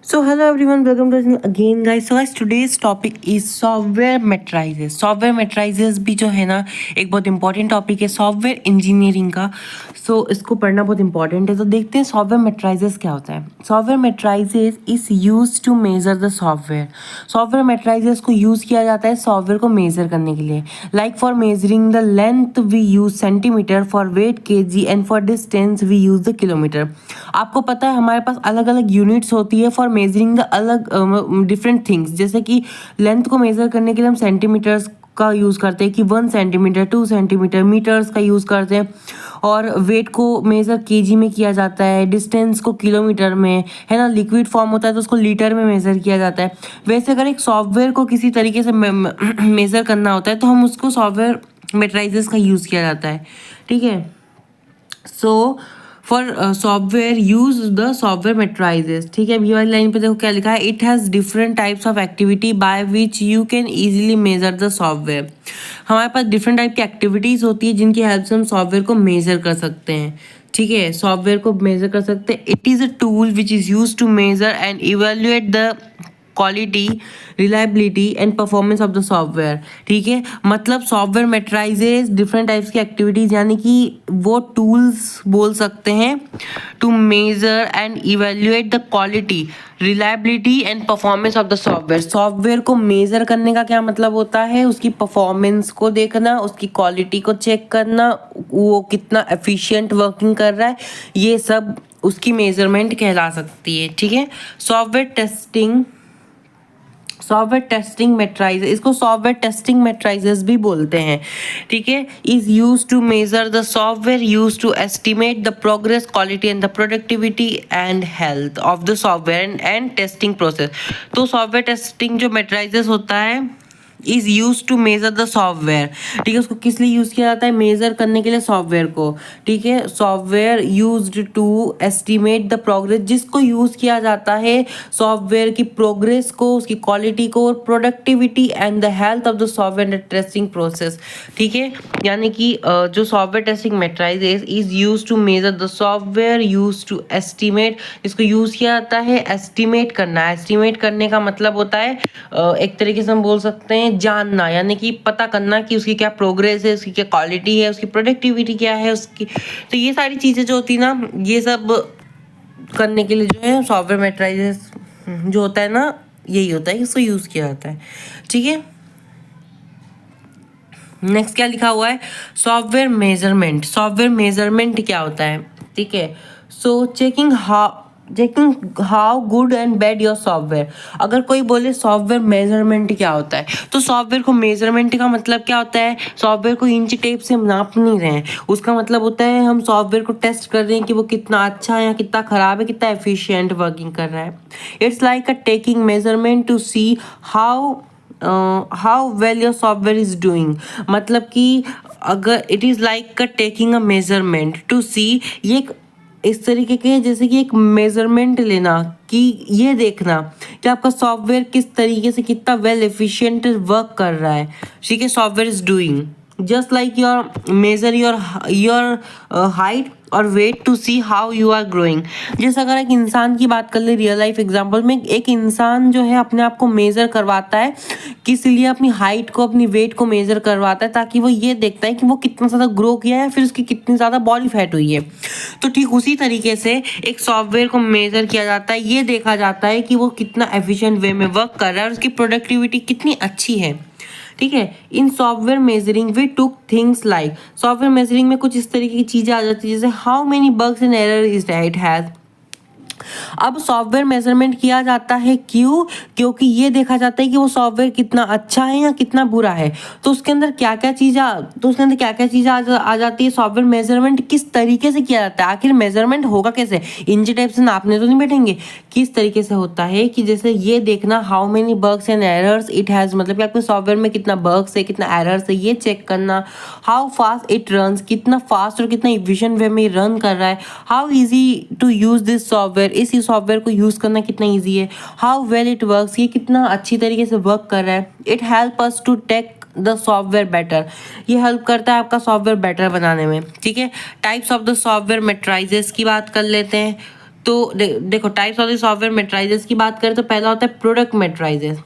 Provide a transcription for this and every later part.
So hello everyone, welcome to channel again guys. So guys, today's topic is software metrics. Software metrics भी जो है ना एक बहुत इंपॉर्टेंट टॉपिक है सॉफ्टवेयर इंजीनियरिंग का. सो इसको पढ़ना बहुत इंपॉर्टेंट है. तो देखते हैं सॉफ्टवेयर मेट्राइजेस क्या होता है. Software metrics is use to measure the software. Software metrics को यूज़ किया जाता है सॉफ्टवेयर को मेजर करने के लिए. Like for measuring the length we use centimetre, for weight KG and for distance we use the kilometre. आपको पता है हमारे पास अलग अलग यूनिट्स होती है फॉर मेजरिंग द अलग डिफरेंट थिंग्स. जैसे कि लेंथ को मेजर करने के लिए हम सेंटीमीटर्स का यूज़ करते हैं कि 1 सेंटीमीटर 2 सेंटीमीटर, मीटर्स का यूज़ करते हैं. और वेट को मेज़र केजी में किया जाता है, डिस्टेंस को किलोमीटर में, है ना. लिक्विड फॉर्म होता है तो उसको लीटर में मेज़र किया जाता है. वैसे अगर एक सॉफ्टवेयर को किसी तरीके से मेज़र करना होता है तो हम उसको सॉफ्टवेयर मेट्राइजेस का यूज़ किया जाता है. ठीक है. So for software use the software metrics. ठीक है. ये वाली लाइन पे देखो क्या लिखा है. It has different types of activity by which you can easily major the software. हमारे पास डिफरेंट टाइप की एक्टिविटीज़ होती है जिनकी हेल्प से हम सॉफ्टवेयर को मेजर कर सकते हैं. ठीक है. सॉफ्टवेयर को मेजर कर सकते हैं. It is a tool which is use to measure and evaluate the quality, reliability and performance of the software. ठीक है. मतलब सॉफ्टवेयर मेट्राइजेस डिफरेंट टाइप्स की एक्टिविटीज़ यानी कि वो टूल्स बोल सकते हैं to measure and evaluate the quality, reliability and performance of the software. Software को मेजर करने का क्या मतलब होता है? उसकी परफॉर्मेंस को देखना, उसकी क्वालिटी को चेक करना, वो कितना एफिशिएंट वर्किंग कर रहा है, ये सब उसकी मेजरमेंट कहला सकती है. ठीक है. सॉफ्टवेयर टेस्टिंग मेट्राइज, इसको सॉफ्टवेयर टेस्टिंग मेट्राइजेस भी बोलते हैं. ठीक है. Is use to measure the software, use to estimate the progress, quality and the productivity and health of the software and testing process. तो सॉफ्टवेयर टेस्टिंग जो मेट्राइजेस होता है is use to measure the software. ठीक है. उसको किस लिए use किया जाता है? मेजर करने के लिए सॉफ्टवेयर को. ठीक है. Software used to estimate the progress, जिसको यूज किया जाता है सॉफ्टवेयर की प्रोग्रेस को, उसकी क्वालिटी को और productivity and the health of the software testing process. ठीक है. यानी कि जो software testing metrics is use to measure the software, use to estimate, इसको यूज किया जाता है एस्टिमेट करना. एस्टिमेट करने का मतलब होता है एक तरीके से हम बोल सकते हैं जानना, यानी कि पता करना कि उसकी क्या प्रोग्रेस है, उसकी क्या क्वालिटी है, उसकी प्रोडक्टिविटी क्या है उसकी. तो ये सारी चीज़ें जो होती है ना, ये सब करने के लिए जो है सॉफ्टवेयर मेट्राइजेस जो होता है ना, यही होता है कि इसको यूज़ किया जाता है. ठीक है. नेक्स्ट क्या लिखा हुआ है? Software measurement. सॉफ्टवेयर मेजरमेंट क्या होता है? ठीक है. So checking how good and bad your software. अगर कोई बोले सॉफ्टवेयर मेजरमेंट क्या होता है, तो सॉफ्टवेयर को मेजरमेंट का मतलब क्या होता है? सॉफ्टवेयर को इंच टेप से हम नाप नहीं रहे हैं. उसका मतलब होता है हम सॉफ्टवेयर को टेस्ट कर रहे हैं कि वो कितना अच्छा है या कितना खराब है, कितना एफिशिएंट वर्किंग कर रहा है. It's like a taking measurement to see how well your software is doing. मतलब कि अगर it is like taking a measurement to see, ये इस तरीके के जैसे कि एक मेजरमेंट लेना कि ये देखना कि आपका सॉफ्टवेयर किस तरीके से कितना वेल एफिशिएंट वर्क कर रहा है. ठीक है. Software is doing just like your measure your height और weight to see how you are growing. जैसे अगर एक इंसान की बात कर ले रियल लाइफ एग्जांपल में, एक इंसान जो है अपने आप को मेजर करवाता है, किस लिए? अपनी हाइट को, अपनी वेट को मेजर करवाता है ताकि वो ये देखता है कि वो कितना ज़्यादा ग्रो किया है, फिर उसकी कितनी ज़्यादा बॉडी फैट हुई है. तो ठीक उसी तरीके से एक सॉफ्टवेयर को मेजर किया जाता है, ये देखा जाता है कि वो कितना एफिशिएंट वे में वर्क कर रहा है और उसकी प्रोडक्टिविटी कितनी अच्छी है. ठीक है. In software measuring we took things like, software measuring में कुछ इस तरीके की चीज़ें आ जाती है जैसे how many bugs and error is it has. अब सॉफ्टवेयर मेजरमेंट किया जाता है क्यों? क्योंकि ये देखा जाता है कि वो सॉफ्टवेयर कितना अच्छा है या कितना बुरा है. तो उसके अंदर क्या क्या चीज़ें आ जाती है. सॉफ्टवेयर मेजरमेंट किस तरीके से किया जाता है? आखिर मेजरमेंट होगा कैसे? इंच टेप से नापने तो नहीं बैठेंगे. किस तरीके से होता है कि जैसे ये देखना how many bugs and errors it has, मतलब कि आपके सॉफ्टवेयर में कितना बग्स है, कितना एरर्स है, ये चेक करना. हाउ फास्ट इट रन्स, कितना फास्ट और कितना इफिशिएंट वे में रन कर रहा है. How easy to use this software, इस सॉफ्टवेयर को यूज़ करना कितना ईजी है. हाउ वेल इट वर्क्स, ये कितना अच्छी तरीके से वर्क कर रहा है. It help us to take the software better, ये हेल्प करता है आपका सॉफ्टवेयर बेटर बनाने में. ठीक है. Types of the software metrics की बात कर लेते हैं. तो देखो types of the software metrics की बात करें तो पहला होता है प्रोडक्ट मेट्राइजेस,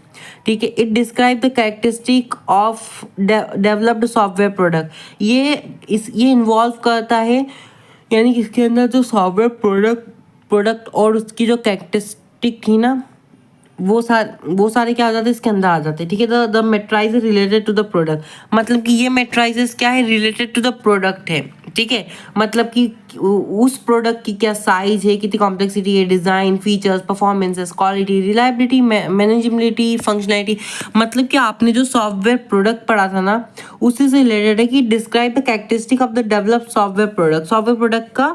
ठीक है। It describe the characteristic of developed software product. ये इन्वॉल्व करता है, यानी कि इसके अंदर जो सॉफ्टवेयर प्रोडक्ट और उसकी जो कैरेक्टरिस्टिक थी ना, वो सारे क्या आ जाते हैं इसके अंदर आ जाते हैं, ठीक है। The metrics related to the product, मतलब कि ये मेट्राइजेस क्या है, रिलेटेड टू द प्रोडक्ट है, ठीक है। मतलब कि उस प्रोडक्ट की क्या साइज है, कितनी कॉम्प्लेक्सिटी है, design, features, performances, quality, reliability, manageability, functionality. मतलब कि आपने जो सॉफ्टवेयर प्रोडक्ट पढ़ा था ना, उसी से रिलेटेड है कि describe the characteristic of the developed software product. Software product का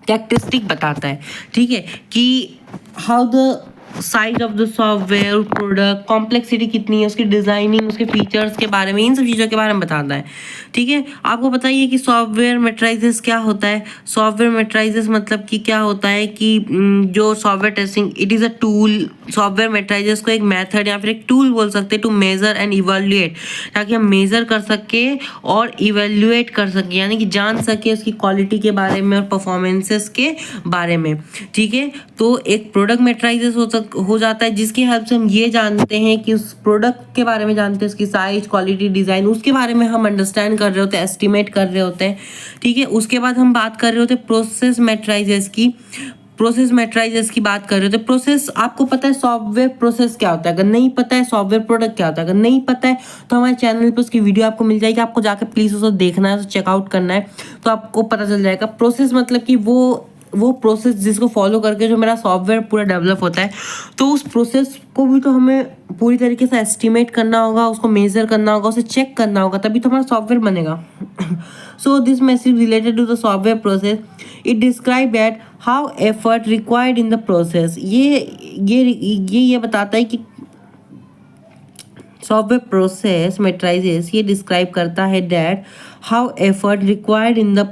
कैरेक्टरिस्टिक बताता है, ठीक है, कि how the size of the software product, complexity कितनी है, उसकी डिजाइनिंग, उसके फीचर्स के बारे में, इन सब चीज़ों के बारे में बताता है, ठीक है। आपको बताइए कि सॉफ्टवेयर मेट्राइजेस क्या होता है। सॉफ्टवेयर मेट्राइजेस मतलब कि क्या होता है कि जो software testing, it is a tool. Software metrics को एक मेथड या फिर एक टूल बोल सकते हैं टू मेजर एंड इवेल्युएट, ताकि हम मेजर कर सके और इवेल्युएट कर सके, यानी कि जान सके उसकी क्वालिटी के बारे में और परफॉर्मेंसेस के बारे में, ठीक है। तो एक प्रोडक्ट मेट्राइजेस हो जाता है जिसकी हेल्प से हम ये जानते हैं कि उस प्रोडक्ट के बारे में जानते हैं, उसकी साइज, क्वालिटी, डिज़ाइन, उसके बारे में हम अंडरस्टैंड कर रहे होते हैं, एस्टिमेट कर रहे होते हैं, ठीक है। उसके बाद हम बात कर रहे होते हैं प्रोसेस मेट्राइजेस की। प्रोसेस मेट्राइजेस की बात कर रहे थे। प्रोसेस, आपको पता है सॉफ्टवेयर प्रोसेस क्या होता है, अगर नहीं पता है सॉफ्टवेयर प्रोडक्ट क्या होता है, अगर नहीं पता है तो हमारे चैनल पर उसकी वीडियो आपको मिल जाएगी, आपको जाकर प्लीज़ उसको देखना है, चेकआउट करना है, तो आपको पता चल जाएगा। प्रोसेस मतलब कि वो प्रोसेस जिसको फॉलो करके जो मेरा सॉफ्टवेयर पूरा डेवलप होता है, तो उस प्रोसेस को भी तो हमें पूरी तरीके से एस्टिमेट करना होगा, उसको मेजर करना होगा, उसे चेक करना होगा, तभी तो हमारा सॉफ्टवेयर बनेगा। So this message related to the software process, it describe that how effort required in the process. ये बताता है कि सॉफ्टवेयर प्रोसेस मेट्राइजेस ये डिस्क्राइब करता है that how effort required in the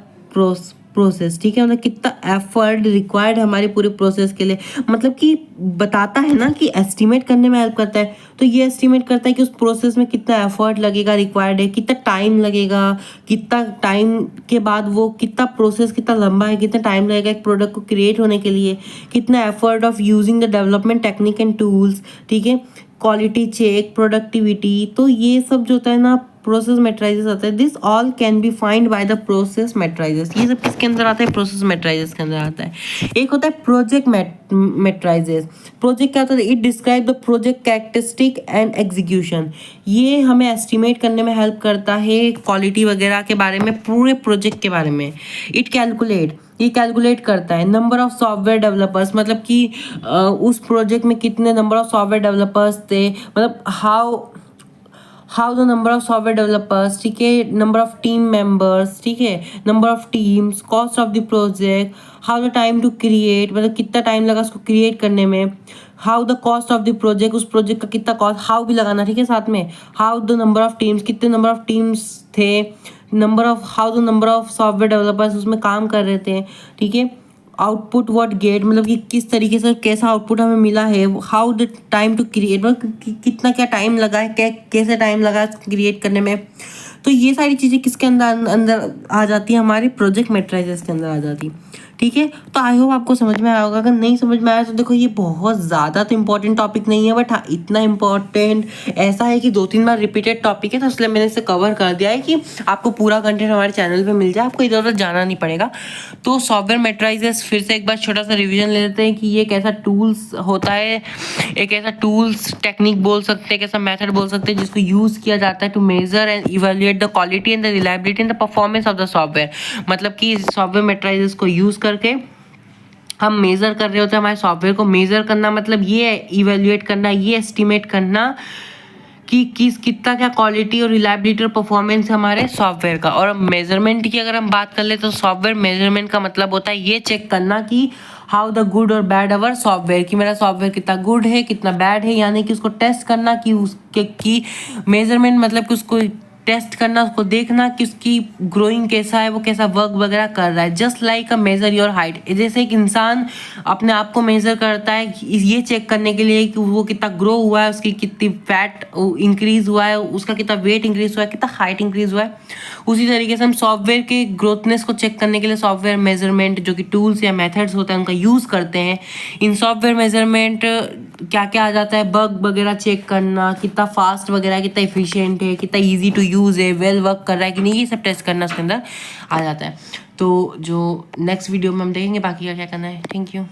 process, ठीक है। मतलब कितना एफर्ट रिक्वायर्ड है हमारे पूरे प्रोसेस के लिए, मतलब कि बताता है ना कि एस्टिमेट करने में हेल्प करता है। तो ये एस्टिमेट करता है कि उस प्रोसेस में कितना एफर्ट लगेगा, रिक्वायर्ड है, कितना टाइम लगेगा, कितना टाइम के बाद वो कितना प्रोसेस कितना लंबा है, कितना टाइम लगेगा एक प्रोडक्ट को क्रिएट होने के लिए, कितना effort of using the development technique and tools, ठीक है। क्वालिटी चेक, प्रोडक्टिविटी, तो ये सब जो होता है ना प्रोसेस मेट्राइजेस आता है। This all can be find by the process metrics. ये सब किसके अंदर आता है, प्रोसेस मेट्राइजेस के अंदर आता है। एक होता है प्रोजेक्ट मेट्राइजेस। प्रोजेक्ट क्या होता है, it describe the project characteristic and execution. ये हमें एस्टिमेट करने में हेल्प करता है क्वालिटी वगैरह के बारे में, पूरे प्रोजेक्ट के बारे में। इट कैलकुलेट, ये कैलकुलेट करता है नंबर ऑफ सॉफ्टवेयर डेवलपर्स, मतलब कि उस प्रोजेक्ट में कितने नंबर ऑफ सॉफ्टवेयर डेवलपर्स थे, मतलब how the number of software developers, ठीक है, नंबर ऑफ टीम मेंबर्स, ठीक है, number of teams, cost of the project, how the time to create, मतलब कितना टाइम लगा उसको क्रिएट करने में, how the cost of the project, उस प्रोजेक्ट का कितना कॉस्ट, हाउ भी लगाना, ठीक है, साथ में how the number of teams, कितने नंबर ऑफ टीम्स थे, number of, how the number of software developers उसमें काम कर रहे थे, ठीक है। आउटपुट व्हाट गेट, मतलब कि किस तरीके से कैसा आउटपुट हमें मिला है, how the time to create, मतलब कितना क्या टाइम लगा है, कैसे टाइम लगा क्रिएट करने में। तो ये सारी चीज़ें किसके अंदर अंदर आ जाती है, हमारे प्रोजेक्ट मेट्राइजेस के अंदर आ जाती है, ठीक है। तो आई होप आपको समझ में आया होगा। अगर नहीं समझ में आया तो देखो ये बहुत ज़्यादा तो इम्पोर्टेंट टॉपिक नहीं है, बट हाँ इतना इम्पोर्टेंट ऐसा है कि 2-3 बार रिपीटेड टॉपिक है, तो इसलिए मैंने इसे कवर कर दिया है कि आपको पूरा कंटेंट हमारे चैनल पे मिल जाए, आपको इधर उधर जाना नहीं पड़ेगा। तो सॉफ्टवेयर मेट्राइजेस फिर से एक बार छोटा सा रिविजन ले लेते हैं कि ये एक ऐसा टूल्स होता है, एक ऐसा टूल्स टेक्निक बोल सकते हैं, एक ऐसा मेथड बोल सकते हैं जिसको यूज़ किया जाता है to measure and evaluate the quality and the reliability and the performance of the software. मतलब कि सॉफ्टवेयर मेट्राइजेस को यूज़ करके हम मेज़र कर रहे होते हैं हमारे सॉफ्टवेयर को। मेज़र करना मतलब ये है, इवेल्युएट करना, ये एस्टिमेट करना कि कितना क्या क्वालिटी और रिलायबिलिटी और परफॉर्मेंस है हमारे सॉफ्टवेयर का। और मेजरमेंट की अगर हम बात कर ले तो सॉफ्टवेयर मेजरमेंट का मतलब होता है ये चेक करना कि हाउ द गुड और बैड अवर सॉफ्टवेयर, कि मेरा सॉफ्टवेयर कितना गुड है कितना बैड है, यानी कि उसको टेस्ट करना कि उसके की मेजरमेंट मतलब कि उसको टेस्ट करना, उसको देखना कि उसकी ग्रोइंग कैसा है, वो कैसा वर्क वगैरह कर रहा है। Just like a major your height, जैसे एक इंसान अपने आप को मेजर करता है ये चेक करने के लिए कि वो कितना ग्रो हुआ है, उसकी कितनी फैट इंक्रीज हुआ है, उसका कितना वेट इंक्रीज हुआ है, कितना हाइट इंक्रीज हुआ है, उसी तरीके से हम सॉफ्टवेयर के ग्रोथनेस को चेक करने के लिए सॉफ्टवेयर मेजरमेंट जो कि टूल्स या मेथड्स होते हैं उनका यूज़ करते हैं। इन सॉफ्टवेयर मेजरमेंट क्या क्या आ जाता है, बग वगैरह चेक करना, कितना फास्ट वगैरह, कितना इफिशिएंट है, कितना इजी टू यूज़ है, वेल वर्क कर रहा है कि नहीं, ये सब टेस्ट करना उसके अंदर आ जाता है। तो जो नेक्स्ट वीडियो में हम देखेंगे बाकी का क्या करना है। Thank you.